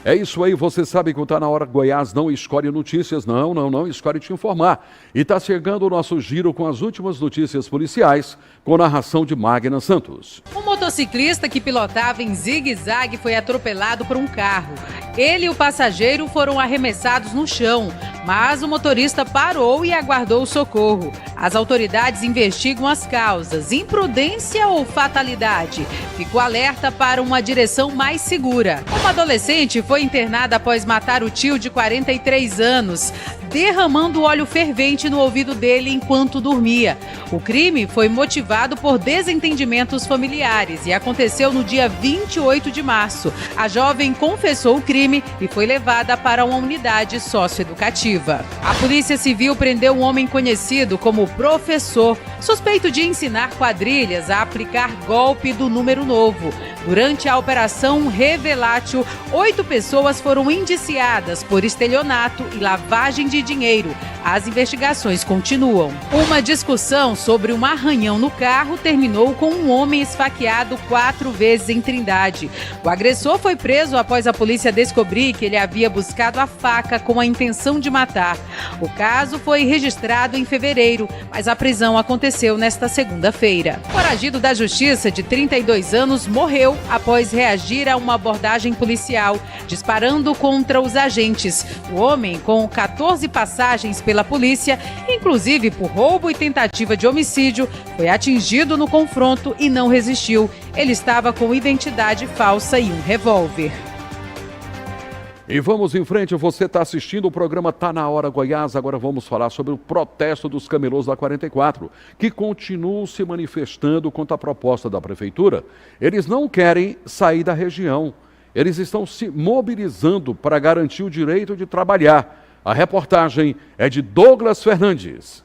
É isso aí, você sabe que o Tá Na Hora Goiás não escolhe notícias, não escolhe te informar. E está chegando o nosso giro com as últimas notícias policiais, com narração de Magna Santos. Um motociclista que pilotava em zigue-zague foi atropelado por um carro. Ele e o passageiro foram arremessados no chão, mas o motorista parou e aguardou o socorro. As autoridades investigam as causas, imprudência ou fatalidade. Ficou alerta para uma direção mais segura. Uma adolescente foi internada após matar o tio de 43 anos, derramando óleo fervente no ouvido dele enquanto dormia. O crime foi motivado por desentendimentos familiares e aconteceu no dia 28 de março. A jovem confessou o crime e foi levada para uma unidade socioeducativa. A Polícia Civil prendeu um homem conhecido como professor, suspeito de ensinar quadrilhas a aplicar golpe do número novo. Durante a Operação Revelatio, 8 pessoas foram indiciadas por estelionato e lavagem de dinheiro. As investigações continuam. Uma discussão sobre um arranhão no carro terminou com um homem esfaqueado 4 vezes em Trindade. O agressor foi preso após a polícia descobrir que ele havia buscado a faca com a intenção de matar. O caso foi registrado em fevereiro, mas a prisão aconteceu nesta segunda-feira. O foragido da Justiça, de 32 anos, morreu após reagir a uma abordagem policial, disparando contra os agentes. O homem, com 14 passagens pela polícia, inclusive por roubo e tentativa de homicídio, foi atingido no confronto e não resistiu. Ele estava com identidade falsa e um revólver. E vamos em frente, você está assistindo o programa Tá Na Hora Goiás. Agora vamos falar sobre o protesto dos camelôs da 44, que continuam se manifestando contra a proposta da prefeitura. Eles não querem sair da região, eles estão se mobilizando para garantir o direito de trabalhar. A reportagem é de Douglas Fernandes.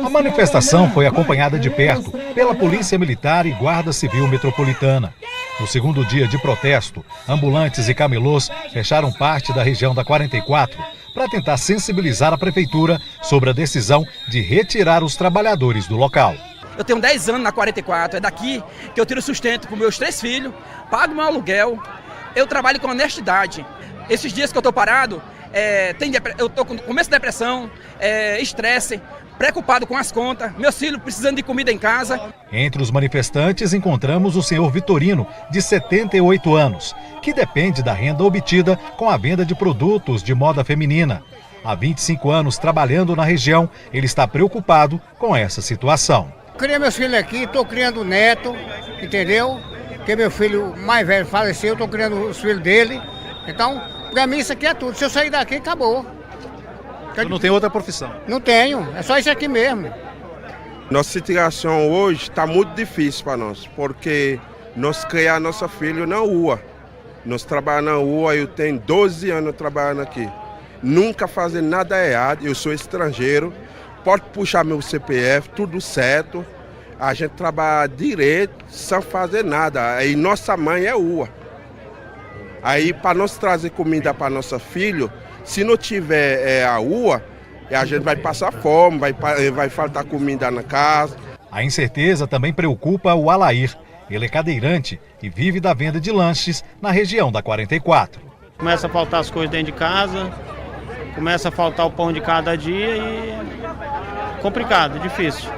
A manifestação foi acompanhada de perto pela Polícia Militar e Guarda Civil Metropolitana. No segundo dia de protesto, ambulantes e camelôs fecharam parte da região da 44 para tentar sensibilizar a prefeitura sobre a decisão de retirar os trabalhadores do local. Eu tenho 10 anos na 44, é daqui que eu tiro sustento para meus 3 filhos, pago meu aluguel, eu trabalho com honestidade. Esses dias que eu estou parado, eu estou com começo de depressão, estresse, preocupado com as contas, meus filhos precisando de comida em casa. Entre os manifestantes encontramos o senhor Vitorino, de 78 anos, que depende da renda obtida com a venda de produtos de moda feminina. Há 25 anos trabalhando na região, ele está preocupado com essa situação. Criei meus filhos aqui, estou criando neto, entendeu? Porque meu filho mais velho faleceu, estou criando os filhos dele. Então, para mim isso aqui é tudo. Se eu sair daqui, acabou. Eu não tenho outra profissão? Não tenho, é só isso aqui mesmo. Nossa situação hoje está muito difícil para nós, porque nós criamos nosso filho na rua. Nós trabalhamos na rua, eu tenho 12 anos trabalhando aqui. Nunca fazendo nada errado, eu sou estrangeiro, pode puxar meu CPF, tudo certo. A gente trabalha direito, sem fazer nada. Aí nossa mãe é rua. Aí para nós trazer comida para nosso filho, se não tiver a rua, a gente vai passar fome, vai faltar comida na casa. A incerteza também preocupa o Alair. Ele é cadeirante e vive da venda de lanches na região da 44. Começa a faltar as coisas dentro de casa, começa a faltar o pão de cada dia e complicado, difícil.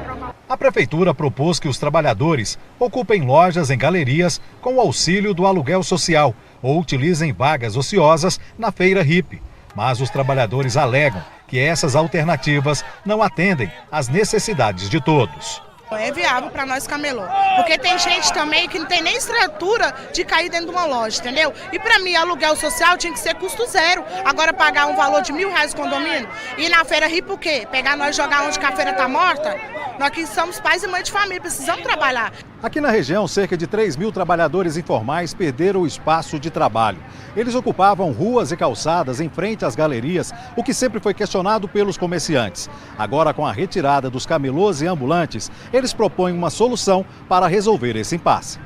A prefeitura propôs que os trabalhadores ocupem lojas em galerias com o auxílio do aluguel social ou utilizem vagas ociosas na feira hippie. Mas os trabalhadores alegam que essas alternativas não atendem às necessidades de todos. É viável para nós camelô, porque tem gente também que não tem nem estrutura de cair dentro de uma loja, entendeu? E para mim, aluguel social tinha que ser custo zero. Agora pagar um valor de R$1.000 condomínio e na feira rir por quê? Pegar nós e jogar onde a feira está morta? Nós que somos pais e mães de família, precisamos trabalhar. Aqui na região, cerca de 3.000 trabalhadores informais perderam o espaço de trabalho. Eles ocupavam ruas e calçadas em frente às galerias, o que sempre foi questionado pelos comerciantes. Agora, com a retirada dos camelôs e ambulantes, eles propõem uma solução para resolver esse impasse.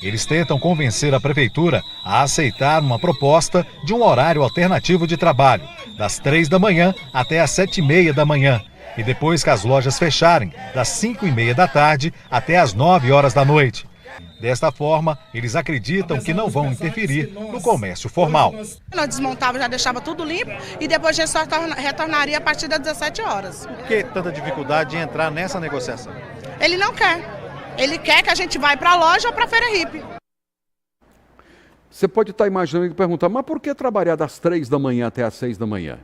Eles tentam convencer a prefeitura a aceitar uma proposta de um horário alternativo de trabalho, das 3 da manhã até às 7h30 da manhã. E depois que as lojas fecharem, das 5h30 da tarde até às 9 horas da noite. Desta forma, eles acreditam que não vão interferir no comércio formal. Nós desmontávamos, já deixava tudo limpo e depois a gente só retornaria a partir das 17 horas. Por que tanta dificuldade em entrar nessa negociação? Ele não quer. Ele quer que a gente vá para a loja ou para a feira hippie. Você pode estar imaginando e perguntar, mas por que trabalhar das 3 da manhã até as 6 da manhã?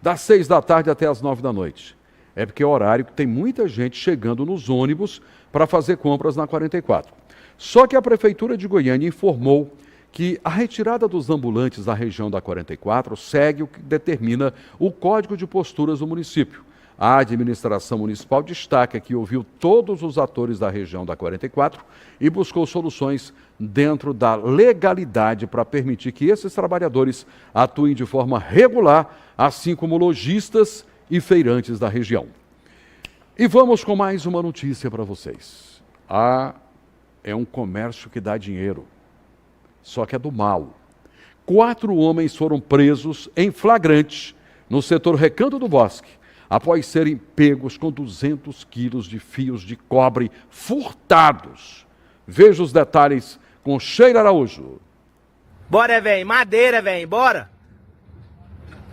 Das 6 da tarde até as 9 da noite? É porque é horário que tem muita gente chegando nos ônibus para fazer compras na 44. Só que a Prefeitura de Goiânia informou que a retirada dos ambulantes da região da 44 segue o que determina o Código de Posturas do município. A administração municipal destaca que ouviu todos os atores da região da 44 e buscou soluções dentro da legalidade para permitir que esses trabalhadores atuem de forma regular, assim como lojistas e feirantes da região. E vamos com mais uma notícia para vocês. É um comércio que dá dinheiro, só que é do mal. 4 homens foram presos em flagrante no setor Recanto do Bosque, após serem pegos com 200 quilos de fios de cobre furtados. Veja os detalhes com Sheila Araújo. Bora, velho. Madeira, velho. Bora.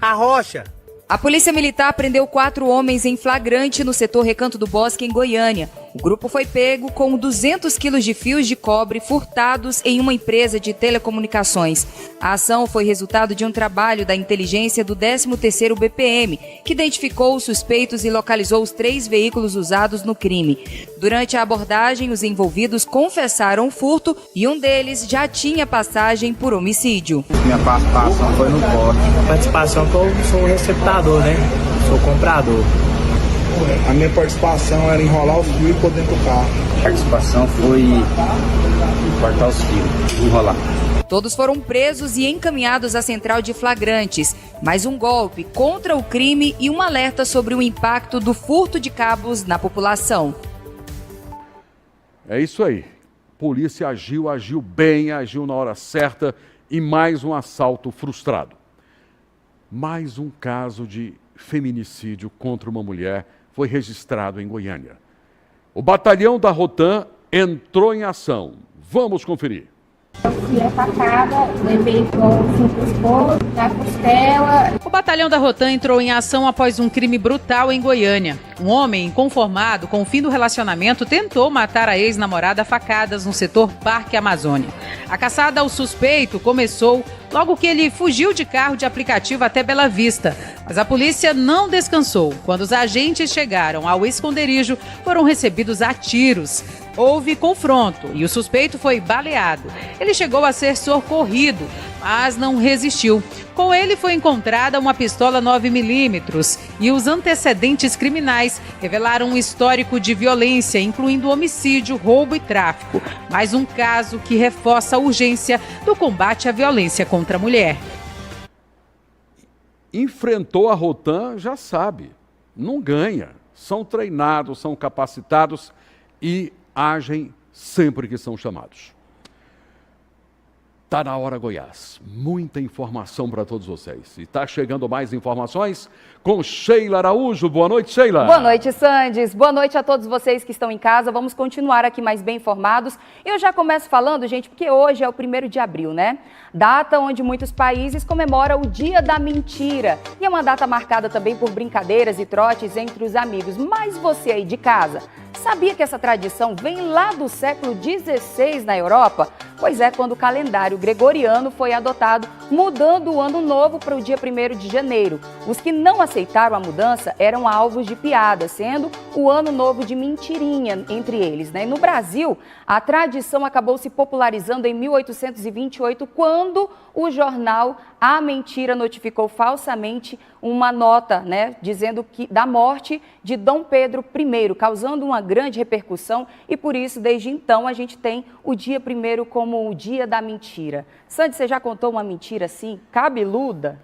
A rocha. A Polícia Militar prendeu 4 homens em flagrante no setor Recanto do Bosque, em Goiânia. O grupo foi pego com 200 quilos de fios de cobre furtados em uma empresa de telecomunicações. A ação foi resultado de um trabalho da inteligência do 13º BPM, que identificou os suspeitos e localizou os 3 veículos usados no crime. Durante a abordagem, os envolvidos confessaram o furto e um deles já tinha passagem por homicídio. Minha participação foi no corte. A participação que eu sou receptador, né? Sou comprador. A minha participação era enrolar os fios por dentro do carro. A participação foi cortar os fios, enrolar. Todos foram presos e encaminhados à central de flagrantes. Mais um golpe contra o crime e um alerta sobre o impacto do furto de cabos na população. É isso aí. Polícia agiu bem, agiu na hora certa e mais um assalto frustrado. Mais um caso de feminicídio contra uma mulher foi registrado em Goiânia. O batalhão da Rotan entrou em ação. Vamos conferir. Fui atacada, levei com esporro na costela. O batalhão da Rotan entrou em ação após um crime brutal em Goiânia. Um homem inconformado com o fim do relacionamento tentou matar a ex-namorada a facadas no setor Parque Amazônia. A caçada ao suspeito começou logo que ele fugiu de carro de aplicativo até Bela Vista. Mas a polícia não descansou. Quando os agentes chegaram ao esconderijo, foram recebidos a tiros. Houve confronto e o suspeito foi baleado. Ele chegou a ser socorrido, mas não resistiu. Com ele foi encontrada uma pistola 9mm e os antecedentes criminais revelaram um histórico de violência, incluindo homicídio, roubo e tráfico. Mais um caso que reforça a urgência do combate à violência contra a mulher. Enfrentou a Rotan, já sabe, não ganha. São treinados, são capacitados e agem sempre que são chamados. Tá na hora, Goiás. Muita informação para todos vocês. E tá chegando mais informações com Sheila Araújo. Boa noite, Sheila. Boa noite, Sandes. Boa noite a todos vocês que estão em casa. Vamos continuar aqui mais bem informados. Eu já começo falando, gente, porque hoje é o 1º de abril, né? Data onde muitos países comemoram o Dia da Mentira. E é uma data marcada também por brincadeiras e trotes entre os amigos. Mas você aí de casa, sabia que essa tradição vem lá do século XVI na Europa? Pois é, quando o calendário gregoriano foi adotado, mudando o ano novo para o dia 1º de janeiro. Os que não aceitaram a mudança eram alvos de piada, sendo o ano novo de mentirinha entre eles, né? E no Brasil, a tradição acabou se popularizando em 1828, quando o jornal A Mentira notificou falsamente uma nota, né, dizendo que da morte de Dom Pedro I, causando uma grande repercussão, e por isso, desde então, a gente tem o dia 1º como o Dia da Mentira. Sandy, você já contou uma mentira assim, cabeluda?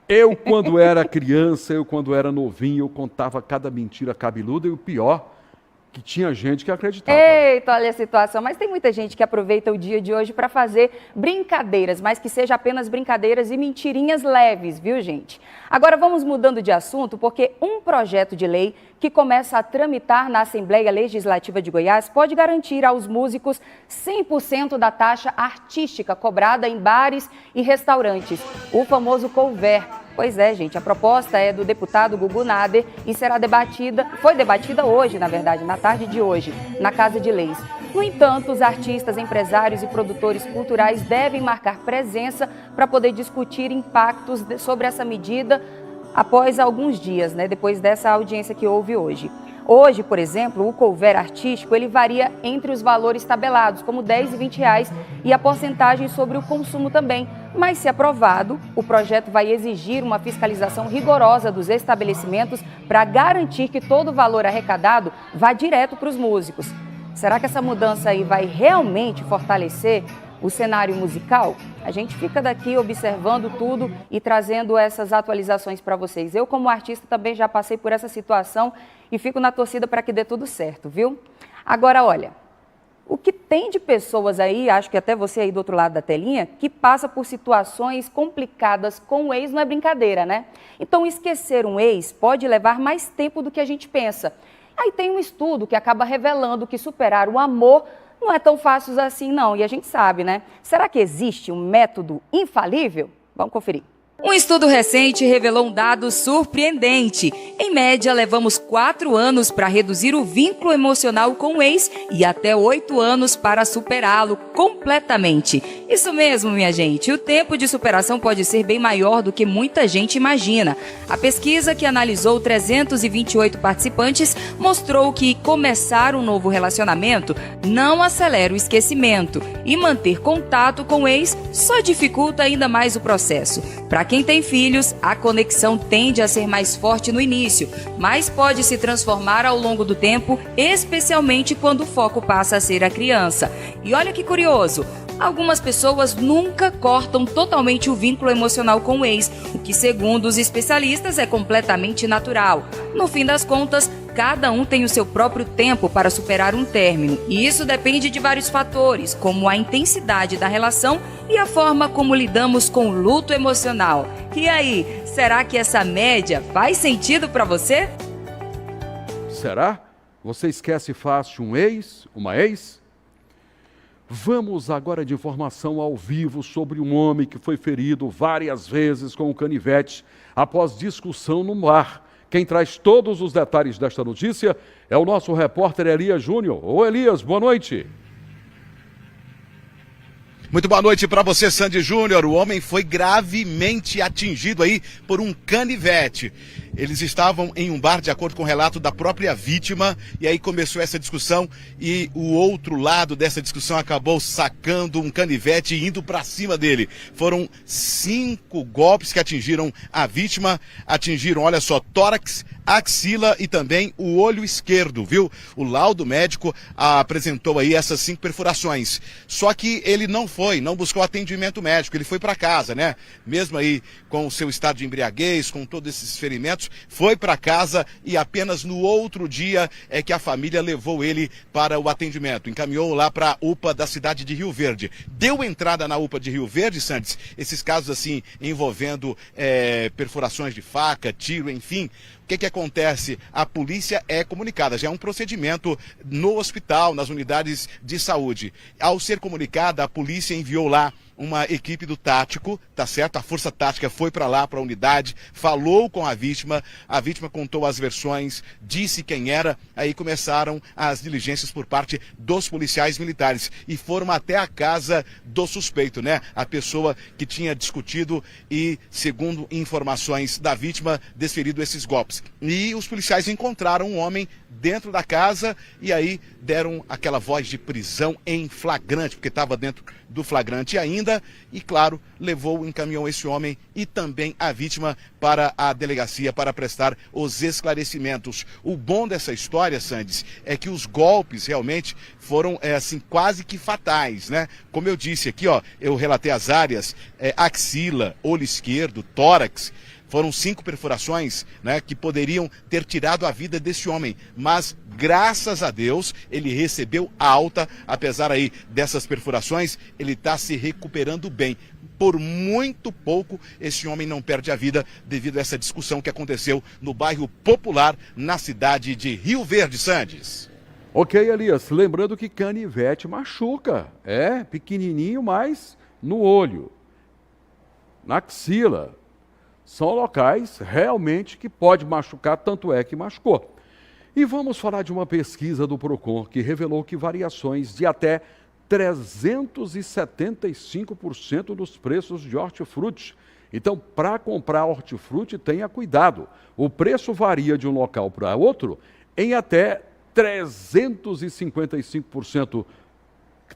Eu, quando era criança, quando era novinho, eu contava cada mentira cabeluda e o pior, que tinha gente que acreditava. Eita, olha a situação. Mas tem muita gente que aproveita o dia de hoje para fazer brincadeiras, mas que seja apenas brincadeiras e mentirinhas leves, viu, gente? Agora vamos mudando de assunto, porque um projeto de lei que começa a tramitar na Assembleia Legislativa de Goiás pode garantir aos músicos 100% da taxa artística cobrada em bares e restaurantes, o famoso couvert. Pois é, gente, a proposta é do deputado Gugu Nader e foi debatida hoje, na verdade, na tarde de hoje, na Casa de Leis. No entanto, os artistas, empresários e produtores culturais devem marcar presença para poder discutir impactos sobre essa medida após alguns dias, né, depois dessa audiência que houve hoje. Hoje, por exemplo, o couvert artístico ele varia entre os valores tabelados, como R$10 e R$20, e a porcentagem sobre o consumo também. Mas, se aprovado, o projeto vai exigir uma fiscalização rigorosa dos estabelecimentos para garantir que todo o valor arrecadado vá direto para os músicos. Será que essa mudança aí vai realmente fortalecer o cenário musical? A gente fica daqui observando tudo e trazendo essas atualizações para vocês. Eu, como artista, também já passei por essa situação e fico na torcida para que dê tudo certo, viu? Agora, olha, o que tem de pessoas aí, acho que até você aí do outro lado da telinha, que passa por situações complicadas com o ex não é brincadeira, né? Então, esquecer um ex pode levar mais tempo do que a gente pensa. Aí tem um estudo que acaba revelando que superar o amor não é tão fácil assim, não. E a gente sabe, né? Será que existe um método infalível? Vamos conferir. Um estudo recente revelou um dado surpreendente. Em média, levamos 4 anos para reduzir o vínculo emocional com o ex e até 8 anos para superá-lo completamente. Isso mesmo, minha gente. O tempo de superação pode ser bem maior do que muita gente imagina. A pesquisa, que analisou 328 participantes, mostrou que começar um novo relacionamento não acelera o esquecimento e manter contato com o ex só dificulta ainda mais o processo. Para quem tem filhos, a conexão tende a ser mais forte no início, mas pode se transformar ao longo do tempo, especialmente quando o foco passa a ser a criança. E olha que curioso, algumas pessoas nunca cortam totalmente o vínculo emocional com o ex, o que, segundo os especialistas, é completamente natural. No fim das contas, cada um tem o seu próprio tempo para superar um término, e isso depende de vários fatores, como a intensidade da relação e a forma como lidamos com o luto emocional. E aí, será que essa média faz sentido para você? Será? Você esquece fácil um ex, uma ex? Vamos agora de informação ao vivo sobre um homem que foi ferido várias vezes com um canivete após discussão no bar. Quem traz todos os detalhes desta notícia é o nosso repórter Elias Júnior. Ô Elias, boa noite. Muito boa noite para você, Sandy Júnior. O homem foi gravemente atingido aí por um canivete. Eles estavam em um bar, de acordo com o relato da própria vítima, e aí começou essa discussão e o outro lado dessa discussão acabou sacando um canivete e indo para cima dele. Foram 5 golpes que atingiram a vítima, atingiram, olha só, tórax, axila e também o olho esquerdo, viu? O laudo médico apresentou aí essas 5 perfurações. Só que ele não buscou atendimento médico, ele foi para casa, né? Mesmo aí com o seu estado de embriaguez, com todos esses ferimentos, foi para casa e apenas no outro dia é que a família levou ele para o atendimento. Encaminhou lá para a UPA da cidade de Rio Verde. Deu entrada na UPA de Rio Verde, Santos, esses casos assim envolvendo perfurações de faca, tiro, enfim. O que acontece? A polícia é comunicada, já é um procedimento no hospital, nas unidades de saúde. Ao ser comunicada, a polícia enviou lá uma equipe do tático, tá certo? A força tática foi para lá, para a unidade, falou com a vítima contou as versões, disse quem era, aí começaram as diligências por parte dos policiais militares e foram até a casa do suspeito, né? A pessoa que tinha discutido e, segundo informações da vítima, desferido esses golpes. E os policiais encontraram um homem dentro da casa e aí deram aquela voz de prisão em flagrante, porque estava dentro do flagrante ainda, e claro, encaminhou esse homem e também a vítima para a delegacia para prestar os esclarecimentos. O bom dessa história, Sandes, é que os golpes realmente foram assim quase que fatais, né? Como eu disse aqui, ó, eu relatei as áreas, axila, olho esquerdo, tórax. Foram 5 perfurações, né, que poderiam ter tirado a vida desse homem, mas graças a Deus ele recebeu alta. Apesar aí dessas perfurações, ele está se recuperando bem. Por muito pouco esse homem não perde a vida devido a essa discussão que aconteceu no bairro Popular, na cidade de Rio Verde, Sandes. Ok, Elias, lembrando que canivete machuca, pequenininho, mas no olho, na axila, são locais realmente que pode machucar, tanto é que machucou. E vamos falar de uma pesquisa do Procon que revelou que variações de até 375% nos preços de hortifruti. Então, para comprar hortifruti, tenha cuidado. O preço varia de um local para outro em até 355%,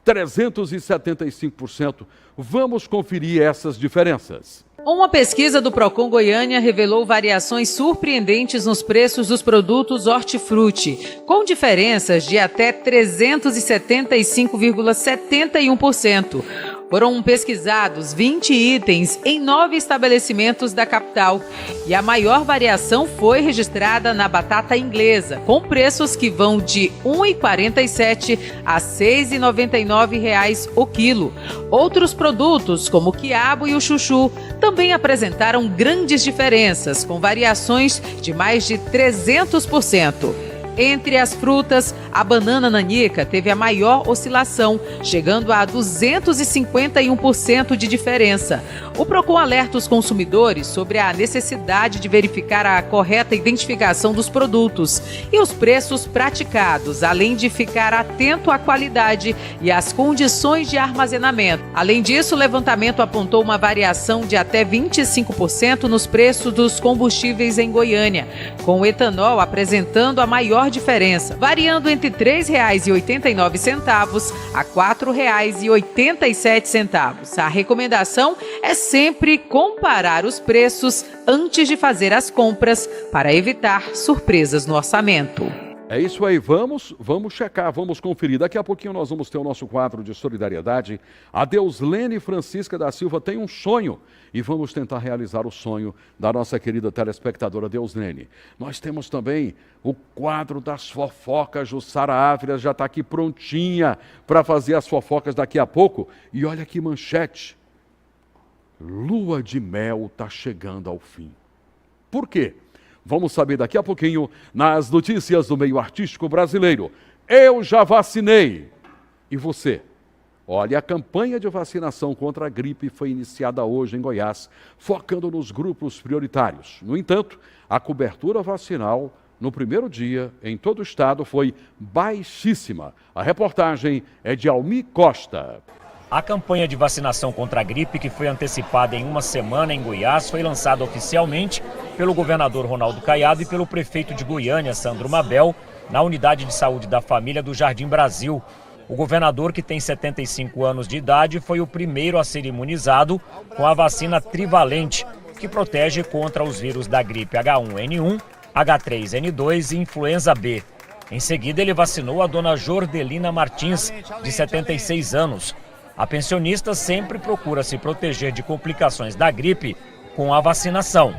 375%. Vamos conferir essas diferenças. Uma pesquisa do Procon Goiânia revelou variações surpreendentes nos preços dos produtos hortifruti, com diferenças de até 375,71%. Foram pesquisados 20 itens em 9 estabelecimentos da capital. E a maior variação foi registrada na batata inglesa, com preços que vão de R$ 1,47 a R$ 6,99 o quilo. Outros produtos, como o quiabo e o chuchu, também apresentaram grandes diferenças, com variações de mais de 300%. Entre as frutas, a banana nanica teve a maior oscilação, chegando a 251% de diferença. O Procon alerta os consumidores sobre a necessidade de verificar a correta identificação dos produtos e os preços praticados, além de ficar atento à qualidade e às condições de armazenamento. Além disso, o levantamento apontou uma variação de até 25% nos preços dos combustíveis em Goiânia, com o etanol apresentando a maior diferença, variando entre R$ 3,89 a R$ 4,87. A recomendação é sempre comparar os preços antes de fazer as compras para evitar surpresas no orçamento. É isso aí, vamos checar, vamos conferir. Daqui a pouquinho nós vamos ter o nosso quadro de solidariedade. A Deuslene Francisca da Silva tem um sonho e vamos tentar realizar o sonho da nossa querida telespectadora Deuslene. Nós temos também o quadro das fofocas. Jussara Ávila já está aqui prontinha para fazer as fofocas daqui a pouco. E olha que manchete, lua de mel está chegando ao fim. Por quê? Vamos saber daqui a pouquinho nas notícias do meio artístico brasileiro. Eu já vacinei. E você? Olha, a campanha de vacinação contra a gripe foi iniciada hoje em Goiás, focando nos grupos prioritários. No entanto, a cobertura vacinal no primeiro dia em todo o estado foi baixíssima. A reportagem é de Almi Costa. A campanha de vacinação contra a gripe, que foi antecipada em uma semana em Goiás, foi lançada oficialmente pelo governador Ronaldo Caiado e pelo prefeito de Goiânia, Sandro Mabel, na Unidade de Saúde da Família do Jardim Brasil. O governador, que tem 75 anos de idade, foi o primeiro a ser imunizado com a vacina trivalente, que protege contra os vírus da gripe H1N1, H3N2 e influenza B. Em seguida, ele vacinou a dona Jordelina Martins, de 76 anos. A pensionista sempre procura se proteger de complicações da gripe com a vacinação.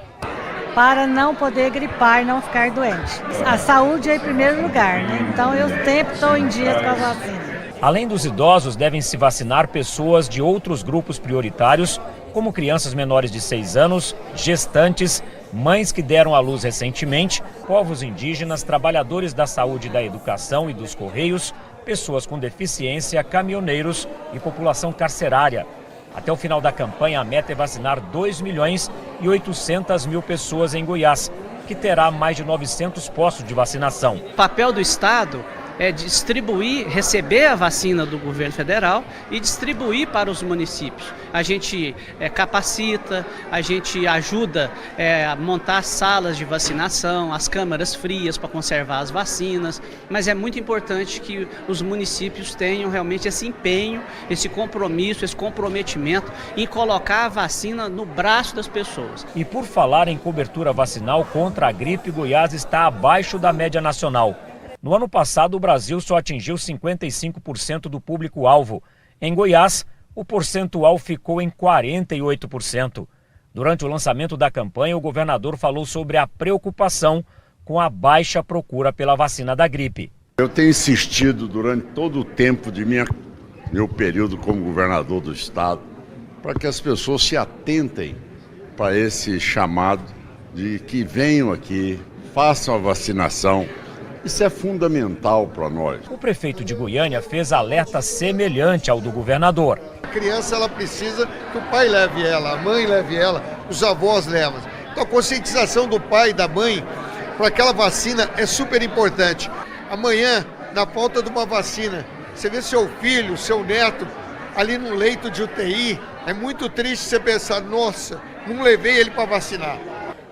Para não poder gripar e não ficar doente. A saúde é em primeiro lugar, né? Então eu sempre estou em dia com a vacina. Além dos idosos, devem se vacinar pessoas de outros grupos prioritários, como crianças menores de 6 anos, gestantes, mães que deram à luz recentemente, povos indígenas, trabalhadores da saúde e da educação e dos correios, pessoas com deficiência, caminhoneiros e população carcerária. Até o final da campanha, a meta é vacinar 2.800.000 pessoas em Goiás, que terá mais de 900 postos de vacinação. O papel do Estado é distribuir, receber a vacina do governo federal e distribuir para os municípios. A gente capacita, a gente ajuda a montar salas de vacinação, as câmaras frias para conservar as vacinas, mas é muito importante que os municípios tenham realmente esse empenho, esse compromisso, esse comprometimento em colocar a vacina no braço das pessoas. E por falar em cobertura vacinal contra a gripe, Goiás está abaixo da média nacional. No ano passado, o Brasil só atingiu 55% do público-alvo. Em Goiás, o percentual ficou em 48%. Durante o lançamento da campanha, o governador falou sobre a preocupação com a baixa procura pela vacina da gripe. Eu tenho insistido durante todo o tempo de meu período como governador do estado para que as pessoas se atentem para esse chamado de que venham aqui, façam a vacinação. Isso é fundamental para nós. O prefeito de Goiânia fez alerta semelhante ao do governador. A criança ela precisa que o pai leve ela, a mãe leve ela, os avós levam. Então a conscientização do pai e da mãe para aquela vacina é super importante. Amanhã, na falta de uma vacina, você vê seu filho, seu neto ali no leito de UTI, é muito triste você pensar, nossa, não levei ele para vacinar.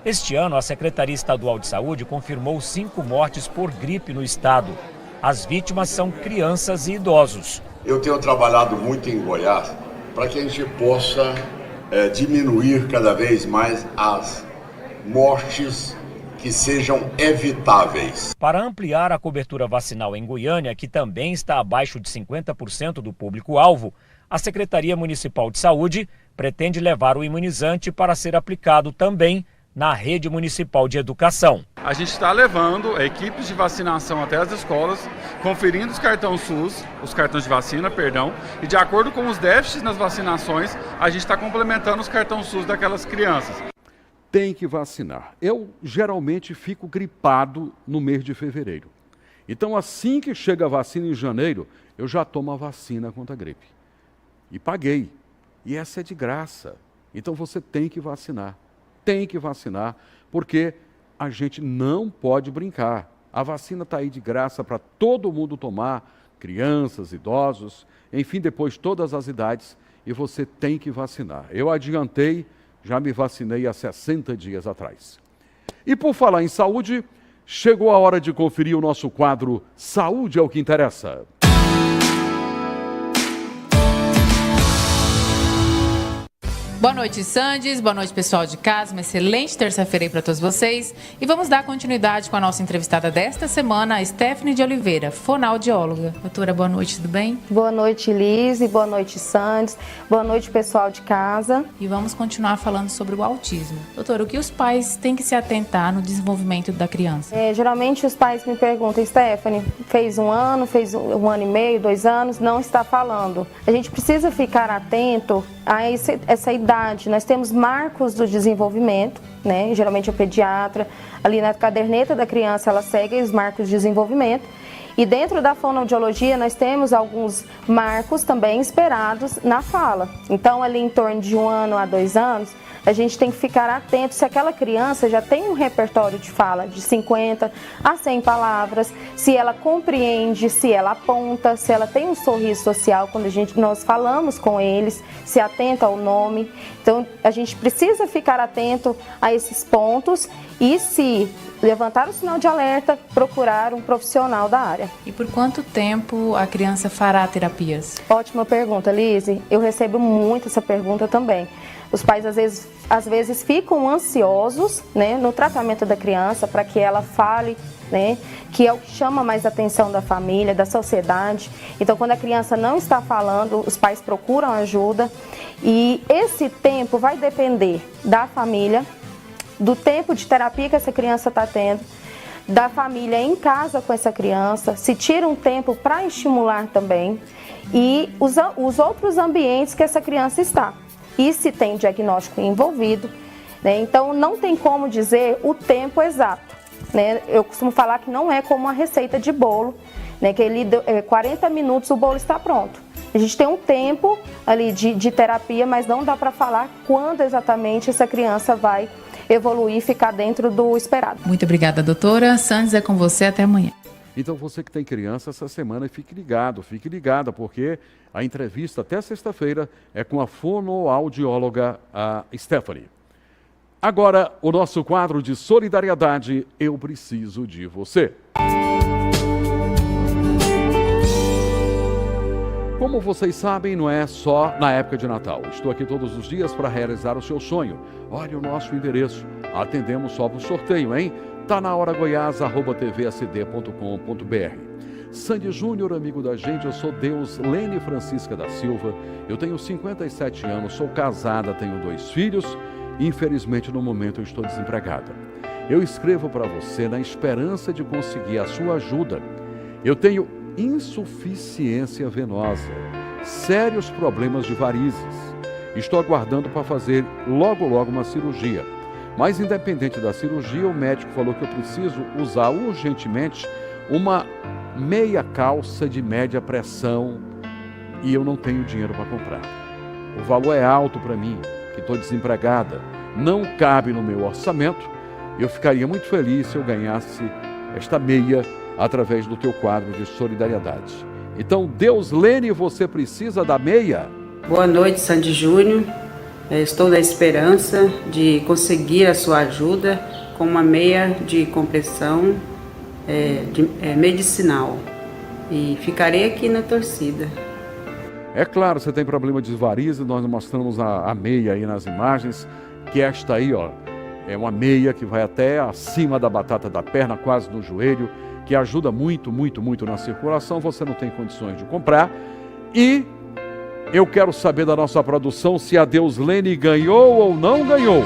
Este ano, a Secretaria Estadual de Saúde confirmou 5 mortes por gripe no estado. As vítimas são crianças e idosos. Eu tenho trabalhado muito em Goiás para que a gente possa diminuir cada vez mais as mortes que sejam evitáveis. Para ampliar a cobertura vacinal em Goiânia, que também está abaixo de 50% do público-alvo, a Secretaria Municipal de Saúde pretende levar o imunizante para ser aplicado também na rede municipal de educação. A gente está levando equipes de vacinação até as escolas, conferindo os cartões SUS, os cartões de vacina, e de acordo com os déficits nas vacinações, a gente está complementando os cartões SUS daquelas crianças. Tem que vacinar. Eu geralmente fico gripado no mês de fevereiro. Então, assim que chega a vacina em janeiro, eu já tomo a vacina contra a gripe. E paguei. E essa é de graça. Então, você tem que vacinar. Tem que vacinar, porque a gente não pode brincar. A vacina está aí de graça para todo mundo tomar, crianças, idosos, enfim, depois todas as idades, e você tem que vacinar. Eu adiantei, já me vacinei há 60 dias atrás. E por falar em saúde, chegou a hora de conferir o nosso quadro Saúde é o que Interessa. Boa noite, Sandes. Boa noite, pessoal de casa. Uma excelente terça-feira aí para todos vocês. E vamos dar continuidade com a nossa entrevistada desta semana, a Stephanie de Oliveira, fonoaudióloga. Doutora, boa noite, tudo bem? Boa noite, Lise. Boa noite, Sandes. Boa noite, pessoal de casa. E vamos continuar falando sobre o autismo. Doutora, o que os pais têm que se atentar no desenvolvimento da criança? Geralmente os pais me perguntam, Stephanie, fez 1 ano, fez 1 ano e meio, 2 anos, não está falando. A gente precisa ficar atento a essa idade. Nós temos marcos do desenvolvimento, né? Geralmente o pediatra, ali na caderneta da criança, ela segue os marcos de desenvolvimento. E dentro da fonoaudiologia, nós temos alguns marcos também esperados na fala. Então, ali em torno de 1 ano a 2 anos, a gente tem que ficar atento se aquela criança já tem um repertório de fala de 50 a 100 palavras, se ela compreende, se ela aponta, se ela tem um sorriso social quando nós falamos com eles, se atenta ao nome. Então, a gente precisa ficar atento a esses pontos e, se levantar o sinal de alerta, procurar um profissional da área. E por quanto tempo a criança fará terapias? Ótima pergunta, Lise. Eu recebo muito essa pergunta também. Os pais às vezes ficam ansiosos, né, no tratamento da criança para que ela fale, né, que é o que chama mais a atenção da família, da sociedade. Então, quando a criança não está falando, os pais procuram ajuda e esse tempo vai depender da família, do tempo de terapia que essa criança está tendo, da família em casa com essa criança, se tira um tempo para estimular também e os outros ambientes que essa criança está. E se tem diagnóstico envolvido, né? Então não tem como dizer o tempo exato, né? Eu costumo falar que não é como uma receita de bolo, né? Que 40 minutos o bolo está pronto. A gente tem um tempo ali de terapia, mas não dá para falar quando exatamente essa criança vai evoluir e ficar dentro do esperado. Muito obrigada, doutora. Sandes, é com você, até amanhã. Então, você que tem criança essa semana, fique ligada, porque a entrevista até sexta-feira é com a fonoaudióloga, a Stephanie. Agora, o nosso quadro de solidariedade, Eu Preciso de Você. Como vocês sabem, não é só na época de Natal. Estou aqui todos os dias para realizar o seu sonho. Olha o nosso endereço. Atendemos só para o sorteio, hein? Tá na hora goiás@tvacd.com.br. Sandy Júnior, amigo da gente, eu sou Deus Lene Francisca da Silva, eu tenho 57 anos, sou casada, tenho 2 filhos Infelizmente, no momento, eu estou desempregada. Eu escrevo para você na esperança de conseguir a sua ajuda. Eu tenho insuficiência venosa, sérios problemas de varizes. Estou aguardando para fazer logo uma cirurgia. Mas independente da cirurgia, o médico falou que eu preciso usar urgentemente uma meia calça de média pressão e eu não tenho dinheiro para comprar. O valor é alto para mim, que estou desempregada, não cabe no meu orçamento. Eu ficaria muito feliz se eu ganhasse esta meia através do teu quadro de solidariedade. Então, Deuslene, você precisa da meia? Boa noite, Sandy Júnior. Estou na esperança de conseguir a sua ajuda com uma meia de compressão medicinal. E ficarei aqui na torcida. É claro, você tem problema de varizes, nós mostramos a meia aí nas imagens, que esta aí, ó, é uma meia que vai até acima da batata da perna, quase no joelho, que ajuda muito na circulação. Você não tem condições de comprar. E eu quero saber da nossa produção se a Deuslene ganhou ou não ganhou.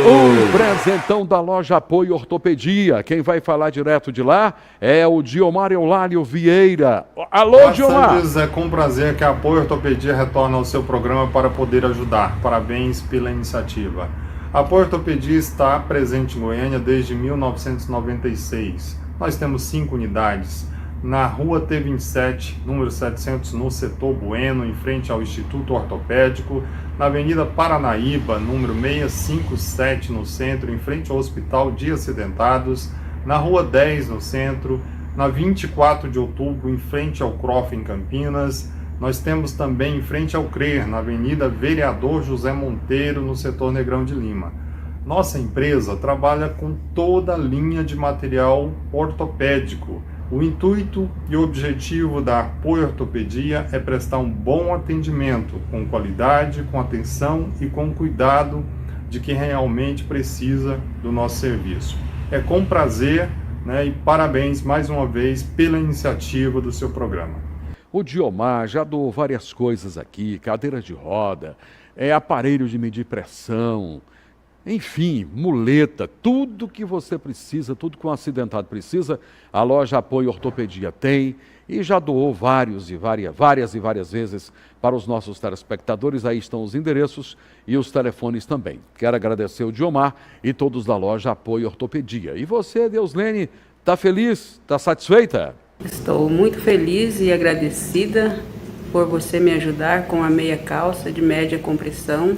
O presentão da loja Apoio Ortopedia. Quem vai falar direto de lá é o Diomar Eulálio Vieira. Alô, Olá, Diomar! Sandes, é com prazer que a Apoio Ortopedia retorna ao seu programa para poder ajudar. Parabéns pela iniciativa. A Apoio Ortopedia está presente em Goiânia desde 1996. Nós temos 5 unidades. Na rua T27, número 700, no setor Bueno, em frente ao Instituto Ortopédico. Na Avenida Paranaíba, número 657, no centro, em frente ao Hospital de Acidentados. Na rua 10, no centro. Na 24 de outubro, em frente ao CROF, em Campinas. Nós temos também em frente ao CRER, na Avenida Vereador José Monteiro, no setor Negrão de Lima. Nossa empresa trabalha com toda a linha de material ortopédico. O intuito e o objetivo da Apoio Ortopedia é prestar um bom atendimento, com qualidade, com atenção e com cuidado de quem realmente precisa do nosso serviço. É com prazer, né, e parabéns mais uma vez pela iniciativa do seu programa. O Diomar já doou várias coisas aqui, cadeira de roda, aparelho de medir pressão, enfim, muleta, tudo que você precisa, tudo que um acidentado precisa, a loja Apoio Ortopedia tem e já doou várias vezes para os nossos telespectadores. Aí estão os endereços e os telefones também. Quero agradecer o Diomar e todos da loja Apoio Ortopedia. E você, Deuslene, está feliz? Está satisfeita? Estou muito feliz e agradecida por você me ajudar com a meia calça de média compressão.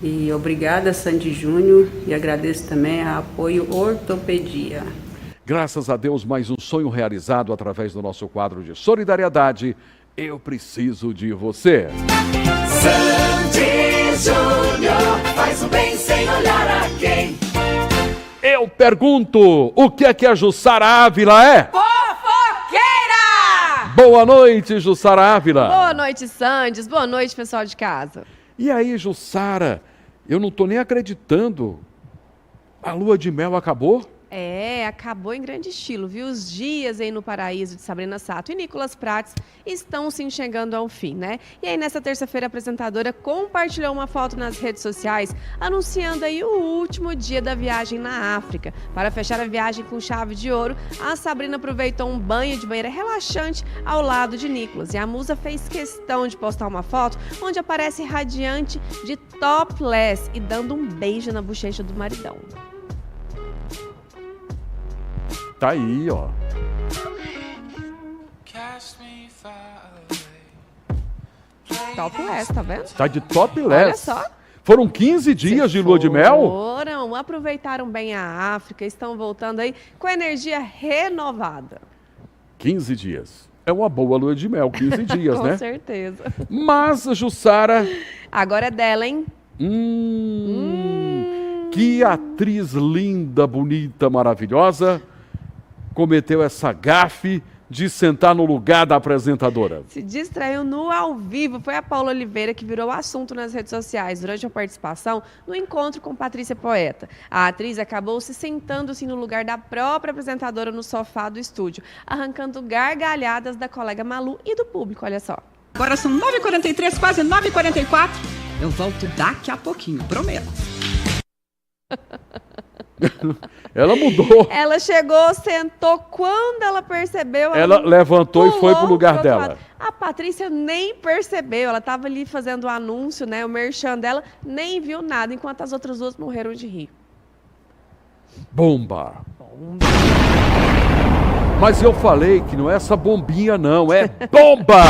E obrigada, Sandy Júnior, e agradeço também a Apoio Ortopedia. Graças a Deus, mais um sonho realizado através do nosso quadro de solidariedade. Eu preciso de você. Sandy Júnior faz o bem sem olhar a quem. Eu pergunto, o que é que a Jussara Ávila é? Fofoqueira! Boa noite, Jussara Ávila. Boa noite, Sandes. Boa noite, pessoal de casa. E aí, Jussara, eu não estou nem acreditando. A lua de mel acabou? Acabou em grande estilo, viu? Os dias aí no paraíso de Sabrina Sato e Nicolas Prates estão se enxergando ao fim, né? E aí, nessa terça-feira, a apresentadora compartilhou uma foto nas redes sociais anunciando aí o último dia da viagem na África. Para fechar a viagem com chave de ouro, a Sabrina aproveitou um banho de banheira relaxante ao lado de Nicolas. E a musa fez questão de postar uma foto onde aparece radiante de topless e dando um beijo na bochecha do maridão. Tá aí, ó. Topless, tá vendo? Tá de topless. Olha só. Foram 15 dias de lua de mel? Foram, aproveitaram bem a África, estão voltando aí com energia renovada. 15 dias. É uma boa lua de mel, 15 dias, Com né? Com certeza. Mas, Jussara... Agora é dela, hein? Que atriz linda, bonita, maravilhosa cometeu essa gafe de sentar no lugar da apresentadora? Se distraiu no ao vivo. Foi a Paula Oliveira que virou assunto nas redes sociais durante a participação no encontro com Patrícia Poeta. A atriz acabou se sentando-se no lugar da própria apresentadora no sofá do estúdio, arrancando gargalhadas da colega Malu e do público, olha só. Agora são 9h43, quase 9h44. Eu volto daqui a pouquinho, prometo. Ela mudou. Ela chegou, sentou, quando ela percebeu... Ela levantou e foi pro lugar dela. A Patrícia nem percebeu, ela estava ali fazendo o anúncio, né, o merchan dela, nem viu nada, enquanto as outras duas morreram de rir. Bomba. Mas eu falei que não é essa bombinha não, é bomba!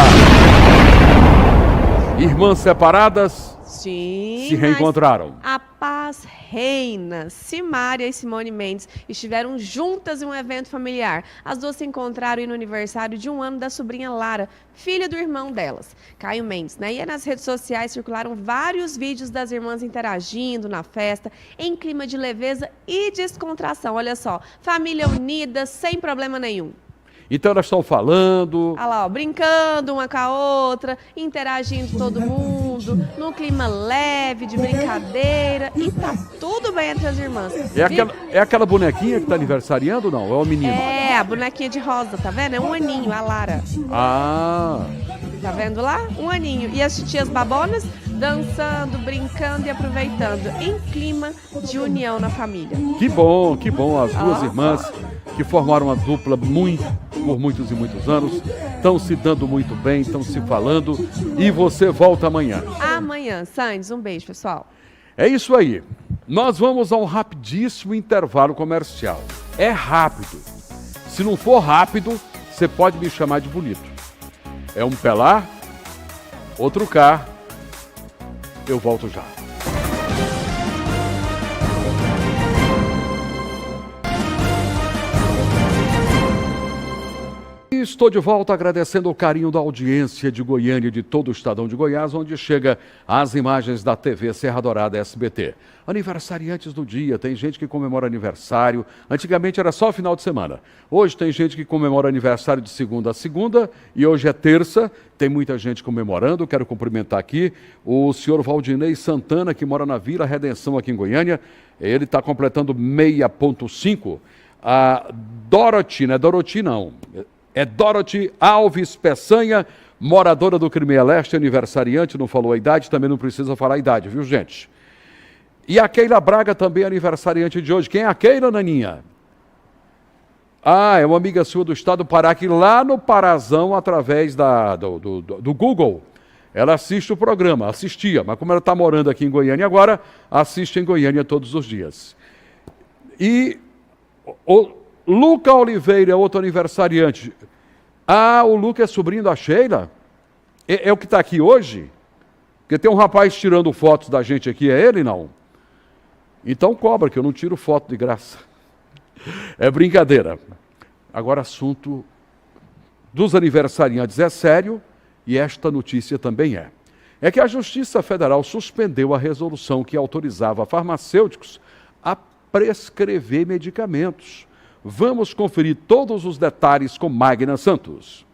Irmãs separadas Sim, se reencontraram. A paz reina. Simária e Simone Mendes estiveram juntas em um evento familiar. As duas se encontraram no aniversário de 1 ano da sobrinha Lara, filha do irmão delas, Caio Mendes, né? E nas redes sociais circularam vários vídeos das irmãs interagindo na festa, em clima de leveza e descontração. Olha só, família unida, sem problema nenhum. Então elas estão falando. Olha lá, ó, brincando uma com a outra, interagindo todo mundo, num clima leve, de brincadeira, e tá tudo bem entre as irmãs. É aquela bonequinha que tá aniversariando ou não? É o menino? É, a bonequinha de rosa, tá vendo? É 1 aninho, a Lara. Ah. Tá vendo lá? 1 aninho. E as titias babonas dançando, brincando e aproveitando, em clima de união na família. Que bom, as duas irmãs que formaram uma dupla por muitos e muitos anos, estão se dando muito bem, estão se falando, e você volta amanhã. Amanhã, Sandes, um beijo, pessoal. É isso aí. Nós vamos a um rapidíssimo intervalo comercial. É rápido. Se não for rápido, você pode me chamar de bonito. É um pelar, outro cá. Eu volto já. Estou de volta agradecendo o carinho da audiência de Goiânia e de todo o Estadão de Goiás, onde chega as imagens da TV Serra Dourada SBT. Aniversariantes do dia, tem gente que comemora aniversário, antigamente era só final de semana. Hoje tem gente que comemora aniversário de segunda a segunda e hoje é terça, tem muita gente comemorando. Quero cumprimentar aqui o senhor Valdinei Santana, que mora na Vila Redenção aqui em Goiânia. Ele está completando 6.5. A Dorothy, não é Dorothy não. É Dorothy Alves Peçanha, moradora do Crimeia Leste, aniversariante, não falou a idade, também não precisa falar a idade, viu, gente? E a Keila Braga também aniversariante de hoje. Quem é a Keila, Naninha? Ah, é uma amiga sua do estado do Pará, que lá no Parazão, através do Google, ela assiste o programa, assistia, mas como ela está morando aqui em Goiânia agora, assiste em Goiânia todos os dias. E o Luca Oliveira é outro aniversariante. Ah, o Luca é sobrinho da Sheila? É o que está aqui hoje? Porque tem um rapaz tirando fotos da gente aqui, é ele não? Então cobra, que eu não tiro foto de graça. É brincadeira. Agora, assunto dos aniversariantes é sério e esta notícia também é. É que a Justiça Federal suspendeu a resolução que autorizava farmacêuticos a prescrever medicamentos. Vamos conferir todos os detalhes com Magna Santos.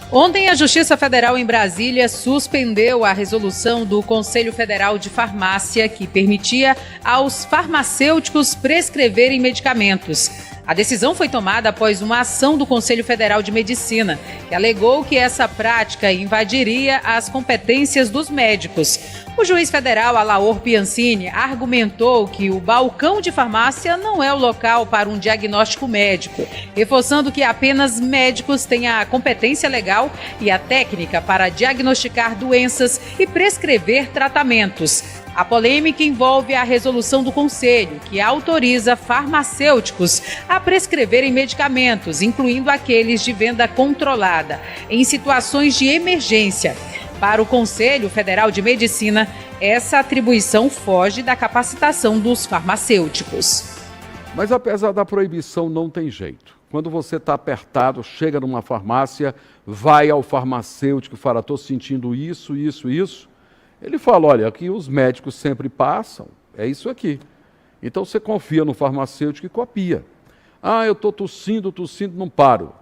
Ontem, a Justiça Federal em Brasília suspendeu a resolução do Conselho Federal de Farmácia que permitia aos farmacêuticos prescreverem medicamentos. A decisão foi tomada após uma ação do Conselho Federal de Medicina, que alegou que essa prática invadiria as competências dos médicos. O juiz federal Alaor Piancini argumentou que o balcão de farmácia não é o local para um diagnóstico médico, reforçando que apenas médicos têm a competência legal e a técnica para diagnosticar doenças e prescrever tratamentos. A polêmica envolve a resolução do Conselho, que autoriza farmacêuticos a prescreverem medicamentos, incluindo aqueles de venda controlada, em situações de emergência. Para o Conselho Federal de Medicina, essa atribuição foge da capacitação dos farmacêuticos. Mas apesar da proibição, não tem jeito. Quando você está apertado, chega numa farmácia, vai ao farmacêutico e fala, estou sentindo isso. Ele fala, olha, aqui os médicos sempre passam, é isso aqui. Então você confia no farmacêutico e copia. Ah, eu estou tossindo, não paro.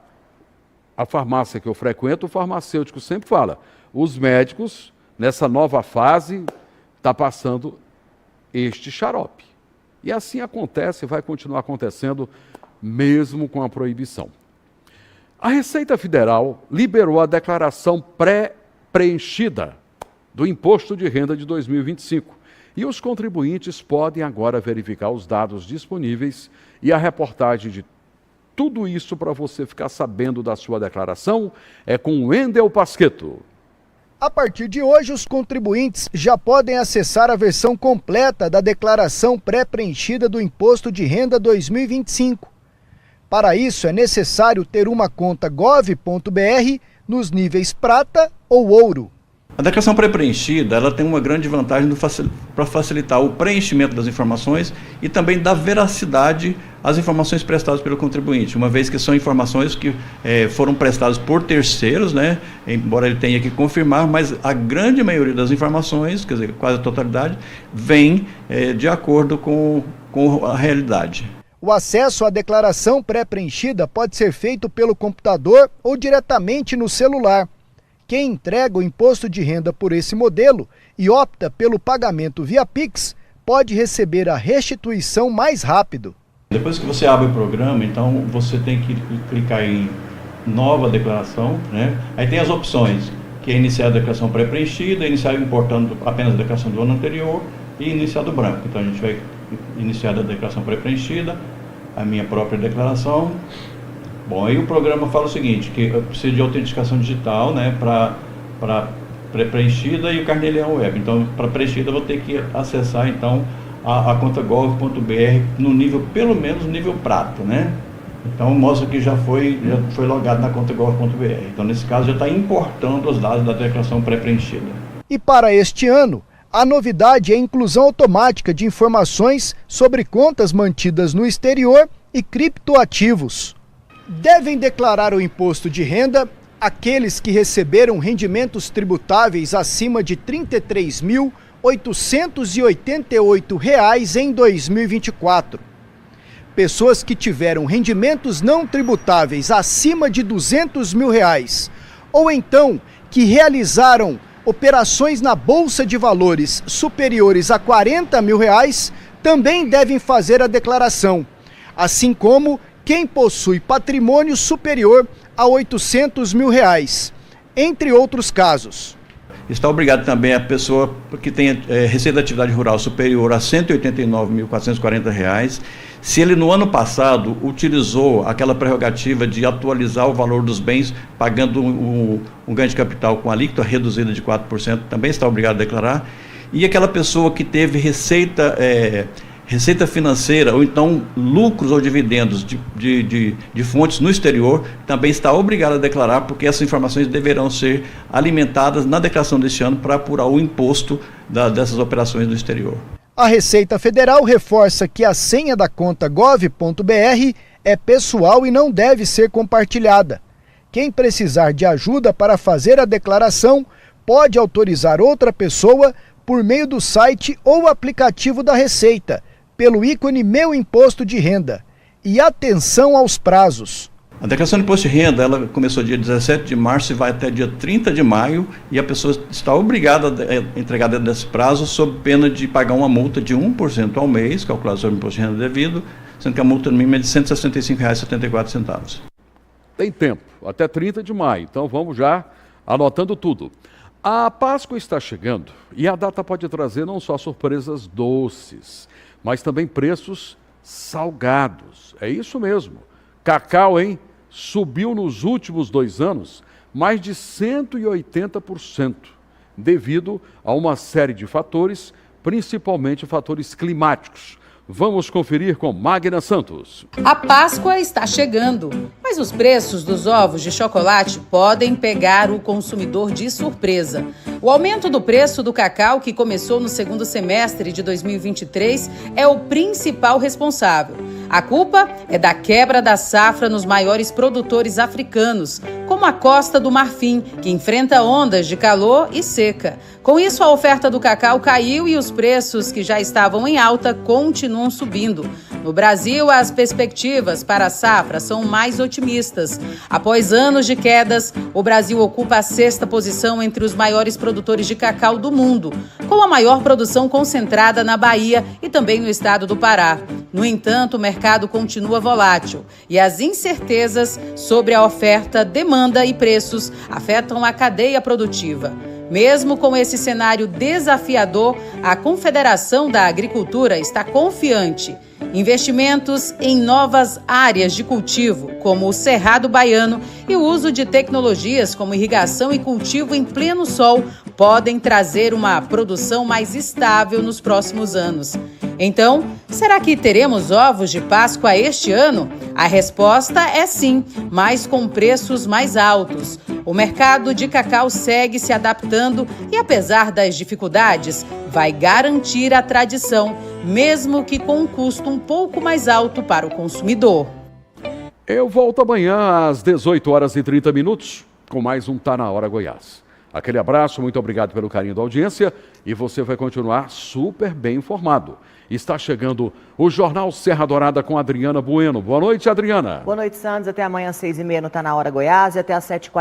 a farmácia que eu frequento, o farmacêutico sempre fala, os médicos, nessa nova fase, está passando este xarope. E assim acontece e vai continuar acontecendo mesmo com a proibição. A Receita Federal liberou a declaração pré-preenchida do Imposto de Renda de 2025 e os contribuintes podem agora verificar os dados disponíveis e a reportagem de tudo isso para você ficar sabendo da sua declaração é com Wendel Pasquetto. A partir de hoje, os contribuintes já podem acessar a versão completa da declaração pré-preenchida do Imposto de Renda 2025. Para isso, é necessário ter uma conta gov.br nos níveis prata ou ouro. A declaração pré-preenchida ela tem uma grande vantagem para facilitar o preenchimento das informações e também dar veracidade às informações prestadas pelo contribuinte, uma vez que são informações que foram prestadas por terceiros, né? Embora ele tenha que confirmar, mas a grande maioria das informações, quer dizer, quase a totalidade, vem de acordo com a realidade. O acesso à declaração pré-preenchida pode ser feito pelo computador ou diretamente no celular. Quem entrega o imposto de renda por esse modelo e opta pelo pagamento via Pix, pode receber a restituição mais rápido. Depois que você abre o programa, então você tem que clicar em nova declaração, né? Aí tem as opções, que é iniciar a declaração pré-preenchida, iniciar importando apenas a declaração do ano anterior e iniciar do branco. Então a gente vai iniciar a declaração pré-preenchida, a minha própria declaração. Bom, aí o programa fala o seguinte, que eu preciso de autenticação digital, né, para pré-preenchida e o carnê-leão web. Então, para preenchida eu vou ter que acessar, então, a conta gov.br no nível, pelo menos, nível prata, né? Então, mostra que já foi logado na conta gov.br. Então, nesse caso, já está importando os dados da declaração pré-preenchida. E para este ano, a novidade é a inclusão automática de informações sobre contas mantidas no exterior e criptoativos. Devem declarar o imposto de renda aqueles que receberam rendimentos tributáveis acima de R$ 33.888 em 2024. Pessoas que tiveram rendimentos não tributáveis acima de R$ 200 mil, ou então que realizaram operações na Bolsa de Valores superiores a R$ 40 mil, também devem fazer a declaração, assim como quem possui patrimônio superior a R$ 800 mil, entre outros casos. Está obrigado também a pessoa que tenha receita da atividade rural superior a R$ 189.440, se ele no ano passado utilizou aquela prerrogativa de atualizar o valor dos bens pagando um ganho de capital com alíquota reduzida de 4%, também está obrigado a declarar, e aquela pessoa que teve receita financeira, ou então lucros ou dividendos de fontes no exterior, também está obrigado a declarar, porque essas informações deverão ser alimentadas na declaração deste ano para apurar o imposto dessas operações no exterior. A Receita Federal reforça que a senha da conta gov.br é pessoal e não deve ser compartilhada. Quem precisar de ajuda para fazer a declaração pode autorizar outra pessoa por meio do site ou aplicativo da Receita, pelo ícone Meu Imposto de Renda. E atenção aos prazos. A declaração de imposto de renda, ela começou dia 17 de março e vai até dia 30 de maio, e a pessoa está obrigada a entregar dentro desse prazo, sob pena de pagar uma multa de 1% ao mês, calculada sobre o imposto de renda devido, sendo que a multa mínima é de R$ 165,74. Tem tempo, até 30 de maio, então vamos já anotando tudo. A Páscoa está chegando e a data pode trazer não só surpresas doces, mas também preços salgados. É isso mesmo. Cacau, hein? Subiu nos últimos 2 anos mais de 180%, devido a uma série de fatores, principalmente fatores climáticos. Vamos conferir com Magna Santos. A Páscoa está chegando, mas os preços dos ovos de chocolate podem pegar o consumidor de surpresa. O aumento do preço do cacau, que começou no segundo semestre de 2023, é o principal responsável. A culpa é da quebra da safra nos maiores produtores africanos, como a Costa do Marfim, que enfrenta ondas de calor e seca. Com isso, a oferta do cacau caiu e os preços, que já estavam em alta, continuam subindo. No No Brasil, as perspectivas para a safra são mais otimistas. Após anos de quedas, o Brasil ocupa a 6ª posição entre os maiores produtores de cacau do mundo, com a maior produção concentrada na Bahia e também no estado do Pará. No entanto, o mercado continua volátil e as incertezas sobre a oferta, demanda e preços afetam a cadeia produtiva. Mesmo com esse cenário desafiador, a Confederação da Agricultura está confiante. Investimentos em novas áreas de cultivo, como o Cerrado Baiano, e o uso de tecnologias como irrigação e cultivo em pleno sol podem trazer uma produção mais estável nos próximos anos. Então, será que teremos ovos de Páscoa este ano? A resposta é sim, mas com preços mais altos. O mercado de cacau segue se adaptando e, apesar das dificuldades, vai garantir a tradição, mesmo que com um custo um pouco mais alto para o consumidor. Eu volto amanhã às 18h30 com mais um Tá na Hora Goiás. Aquele abraço, muito obrigado pelo carinho da audiência e você vai continuar super bem informado. Está chegando o Jornal Serra Dourada com Adriana Bueno. Boa noite, Adriana. Boa noite, Santos. Até amanhã às 6h30 no Tá na Hora Goiás e até às 7h40.